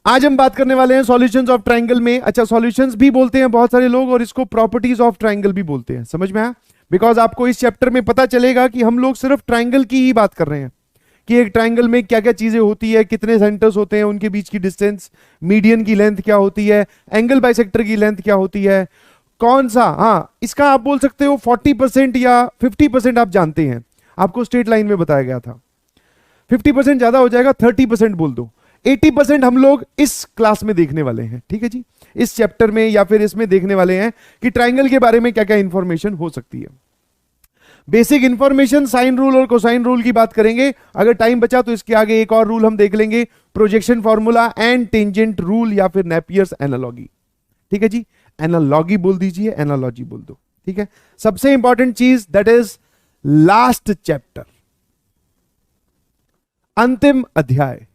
आज हम बात करने वाले हैं सॉल्यूशंस ऑफ ट्रायंगल में। अच्छा, सॉल्यूशंस भी बोलते हैं बहुत सारे लोग और इसको प्रॉपर्टीज ऑफ ट्रायंगल भी बोलते हैं। समझ में आया? बिकॉज आपको इस चैप्टर में पता चलेगा कि हम लोग सिर्फ ट्रायंगल की ही बात कर रहे हैं कि एक ट्रायंगल में क्या क्या चीजें होती है, कितने सेंटर्स होते हैं, उनके बीच की डिस्टेंस, मीडियन की लेंथ क्या होती है, एंगल बाइसेक्टर की लेंथ क्या होती है, कौन सा, हाँ इसका आप बोल सकते हो 40% या 50% आप जानते हैं, आपको स्ट्रेट लाइन में बताया गया था। 50% ज्यादा हो जाएगा, 30% बोल दो। 80% हम लोग इस क्लास में देखने वाले हैं। ठीक है जी, इस चैप्टर में या फिर इसमें देखने वाले हैं कि ट्रायंगल के बारे में क्या क्या इंफॉर्मेशन हो सकती है। बेसिक इंफॉर्मेशन, साइन रूल और कोसाइन रूल की बात करेंगे। अगर टाइम बचा तो इसके आगे एक और रूल हम देख लेंगे, projection formula and tangent rule या फिर नेपियर्स एनालॉजी। ठीक है जी, एनालॉजी बोल दीजिए, एनालॉजी बोल दो। ठीक है, सबसे इंपॉर्टेंट चीज दैट इज लास्ट चैप्टर, अंतिम अध्याय,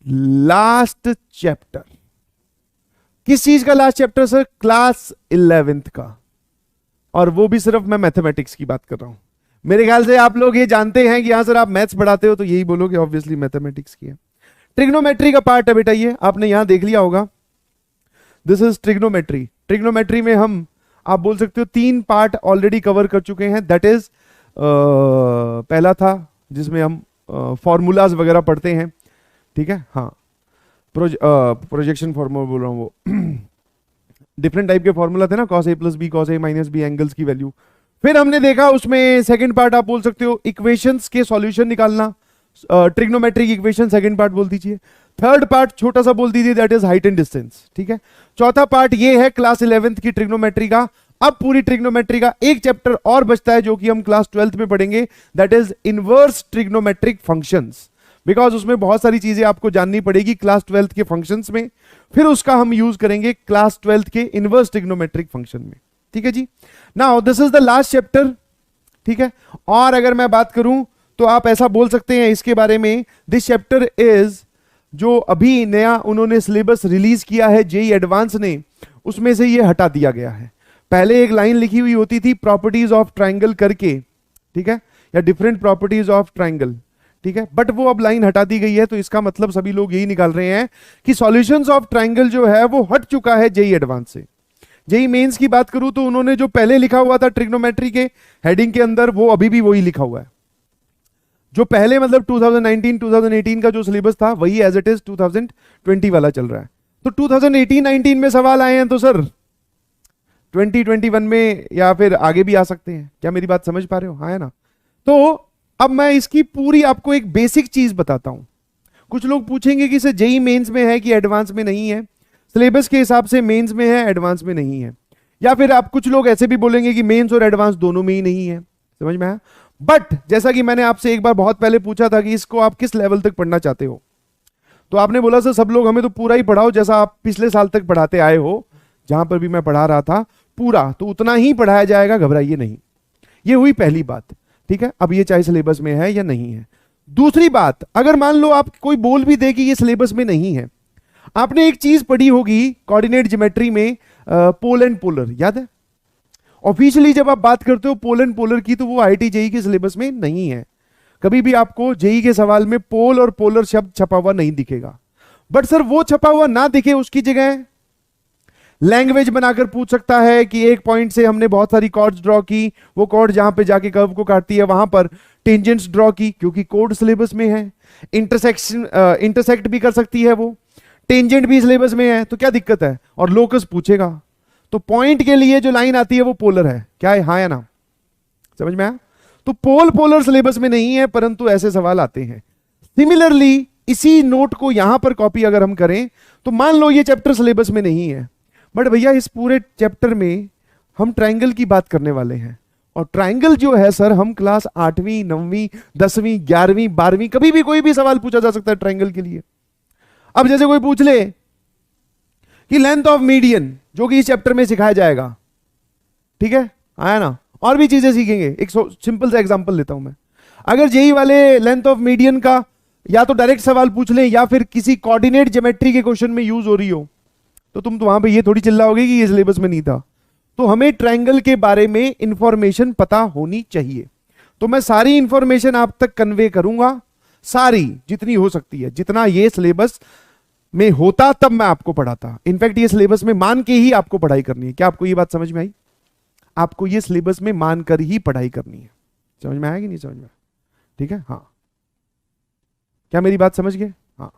लास्ट चैप्टर। किस चीज का last chapter sir? Class 11th का, और वो भी सिर्फ मैं मैथमेटिक्स की बात कर रहा हूं। मेरे ख्याल से आप लोग ये जानते हैं कि यहां सर आप मैथ्स पढ़ाते हो तो यही बोलोगे ऑब्वियसली मैथमेटिक्स की है। ट्रिग्नोमेट्री का पार्ट है बेटा, ये आपने यहां देख लिया होगा। This is trigonometry. ट्रिग्नोमेट्री में हम, आप बोल सकते हो 3 पार्ट ऑलरेडी कवर कर चुके हैं। दैट इज पहला था जिसमें हम फॉर्मूलाज वगैरह पढ़ते हैं। ठीक है, हाँ, प्रोजेक्शन फॉर्मूला बोल रहा हूं, वो डिफरेंट टाइप के फॉर्मूला थे ना, cos a plus B, cos a minus B, angles की वैल्यू। फिर हमने देखा उसमें सेकंड पार्ट आप बोल सकते हो इक्वेशंस के सॉल्यूशन निकालना, ट्रिग्नोमेट्रिक इक्वेशन सेकंड पार्ट बोल दीजिए। थर्ड पार्ट छोटा सा बोल दीजिए, that is height and distance. ठीक है, चौथा पार्ट ये है क्लास 11th की ट्रिग्नोमेट्री का। अब पूरी ट्रिग्नोमेट्री का एक चैप्टर और बचता है जो कि हम क्लास 12th में पढ़ेंगे, that is inverse trigonometric functions. Because उसमें बहुत सारी चीजें आपको जाननी पड़ेगी क्लास 12th के फंक्शंस में, फिर उसका हम यूज करेंगे क्लास 12th के इनवर्स ट्रिग्नोमेट्रिक फंक्शन में। ठीक है जी, now this is the last chapter. ठीक है, और अगर मैं बात करूं तो आप ऐसा बोल सकते हैं इसके बारे में, दिस चैप्टर इज, जो अभी नया उन्होंने सिलेबस रिलीज किया है जेईई एडवांस ने, उसमें से ये हटा दिया गया है। पहले एक लाइन लिखी हुई होती थी प्रॉपर्टीज ऑफ ट्रायंगल करके, ठीक है, या डिफरेंट प्रॉपर्टीज ऑफ ट्रायंगल। ठीक है, बट वो अब लाइन हटा दी गई है, तो इसका मतलब सभी लोग यही निकाल रहे हैं कि सॉल्यूशंस ऑफ ट्रायंगल जो है वो हट चुका है जेईई एडवांस से। जेईई मेंस की बात करूं तो उन्होंने जो पहले लिखा हुआ था ट्रिग्नोमेट्री के हेडिंग के अंदर, वो अभी भी वही लिखा हुआ है। जो पहले मतलब 2019 2018 का जो सिलेबस था वही एज इट इज 2020 वाला चल रहा है। तो 2018-19 में सवाल आए हैं तो सर 2021 में या फिर आगे भी आ सकते हैं। क्या मेरी बात समझ पा रहे हो? हाँ है ना? तो अब मैं इसकी पूरी आपको एक बेसिक चीज बताता हूं। कुछ लोग पूछेंगे कि सर जेईई मेंस में है कि एडवांस में नहीं है? सिलेबस के हिसाब से मेंस में है, एडवांस में नहीं है। या फिर आप कुछ लोग ऐसे भी बोलेंगे कि मेंस और एडवांस दोनों में ही नहीं है। समझ में आया? बट जैसा कि मैंने आपसे एक बार बहुत पहले पूछा था कि इसको आप किस लेवल तक पढ़ना चाहते हो, तो आपने बोला सर सब लोग हमें तो पूरा ही पढ़ाओ, जैसा आप पिछले साल तक पढ़ाते आए हो, जहां पर भी मैं पढ़ा रहा था पूरा, तो उतना ही पढ़ाया जाएगा, घबराइए नहीं। ये हुई पहली बात। ठीक है, अब ये चाहे सिलेबस में है या नहीं है। दूसरी बात, अगर मान लो आप कोई बोल भी दे कि ये सिलेबस में नहीं है, आपने एक चीज पढ़ी होगी कोऑर्डिनेट ज्योमेट्री में, पोल एंड पोलर, याद है? ऑफिशियली जब आप बात करते हो पोल एंड पोलर की, तो वो आईआईटी जेईई के सिलेबस में नहीं है। कभी भी आपको जेईई के सवाल में पोल और पोलर शब्द छपा हुआ नहीं दिखेगा। बट सर वो छपा हुआ ना दिखे, उसकी जगह लैंग्वेज बनाकर पूछ सकता है कि एक पॉइंट से हमने बहुत सारी कॉर्ड्स ड्रॉ की, वो कॉर्ड जहां पे जाके कर्व को काटती है वहां पर टेंजेंट्स ड्रॉ की, क्योंकि कोड सिलेबस में है। इंटरसेक्ट भी कर सकती है वो, टेंजेंट भी सिलेबस में है, तो क्या दिक्कत है? और लोकस पूछेगा, तो पॉइंट के लिए जो लाइन आती है वो पोलर है। क्या है? हाँ या ना? समझ में आया? तो पोल पोलर सिलेबस में नहीं है, परंतु ऐसे सवाल आते हैं। सिमिलरली इसी नोट को यहां पर कॉपी अगर हम करें, तो मान लो ये चैप्टर सिलेबस में नहीं है, बट भैया इस पूरे चैप्टर में हम ट्रायंगल की बात करने वाले हैं। और ट्रायंगल जो है सर, हम क्लास 8वीं 9वीं 10वीं 11वीं 12वीं कभी भी कोई भी सवाल पूछा जा सकता है ट्रायंगल के लिए। अब जैसे कोई पूछ ले कि लेंथ ऑफ मीडियन, जो कि इस चैप्टर में सिखाया जाएगा, ठीक है, आया ना? और भी चीजें सीखेंगे। एक सिंपल सा एग्जांपल लेता हूं मैं। अगर जेईई वाले लेंथ ऑफ मीडियन का या तो डायरेक्ट सवाल पूछ ले या फिर किसी कोऑर्डिनेट ज्योमेट्री के क्वेश्चन में यूज हो रही हो, तो तुम तो वहां पे ये थोड़ी चिल्लाओगे कि ये सिलेबस में नहीं था। तो हमें ट्रायंगल के बारे में इंफॉर्मेशन पता होनी चाहिए। तो मैं सारी इंफॉर्मेशन आप तक कन्वे करूंगा, सारी जितनी हो सकती है, जितना ये सिलेबस में होता तब मैं आपको पढ़ाता। इनफैक्ट ये सिलेबस में मान के ही आपको पढ़ाई करनी है। क्या आपको ये बात समझ में आई? आपको ये सिलेबस में मानकर ही पढ़ाई करनी है। समझ में आया कि नहीं समझ में? ठीक है, हाँ। क्या मेरी बात समझ गए? हाँ,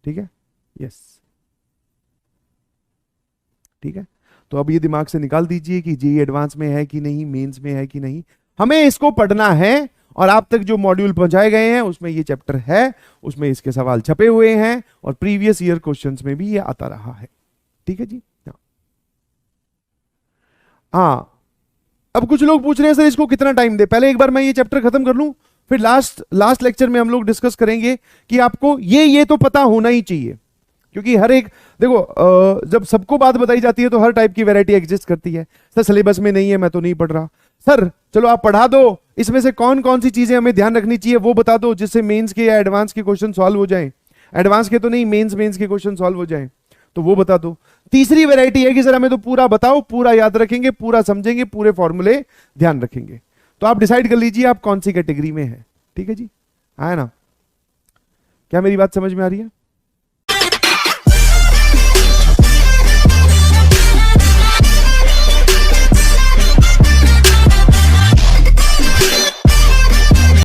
ठीक है, यस, ठीक है। तो अब ये दिमाग से निकाल दीजिए कि जेईई एडवांस में है कि नहीं, मेंस में है कि नहीं। हमें इसको पढ़ना है और आप तक जो मॉड्यूल पहुंचाए गए हैं उसमें ये चैप्टर है, उसमें इसके सवाल छपे हुए हैं और प्रीवियस ईयर क्वेश्चंस में भी ये आता रहा है। ठीक है जी, हाँ। अब कुछ लोग पूछ रहे हैं सर इसको कितना टाइम दे। पहले एक बार मैं ये चैप्टर खत्म कर लूं, फिर लास्ट लेक्चर में हम लोग डिस्कस करेंगे कि आपको ये तो पता होना ही चाहिए। क्योंकि हर एक, देखो जब सबको बात बताई जाती है तो हर टाइप की वैरायटी एग्जिस्ट करती है। सर सिलेबस में नहीं है, मैं तो नहीं पढ़ रहा। सर चलो आप पढ़ा दो, इसमें से कौन कौन सी चीजें हमें ध्यान रखनी चाहिए वो बता दो, जिससे मेंस के या एडवांस के क्वेश्चन सॉल्व हो जाएं। एडवांस के तो नहीं, मेंस के क्वेश्चन सॉल्व हो जाएं, तो वो बता दो। तीसरी वैरायटी है कि सर हमें तो पूरा बताओ, पूरा याद रखेंगे, पूरा समझेंगे, पूरे फॉर्मूले ध्यान रखेंगे। तो आप डिसाइड कर लीजिए आप कौन सी कैटेगरी में है। ठीक है जी, आया ना? क्या मेरी बात समझ में आ रही है?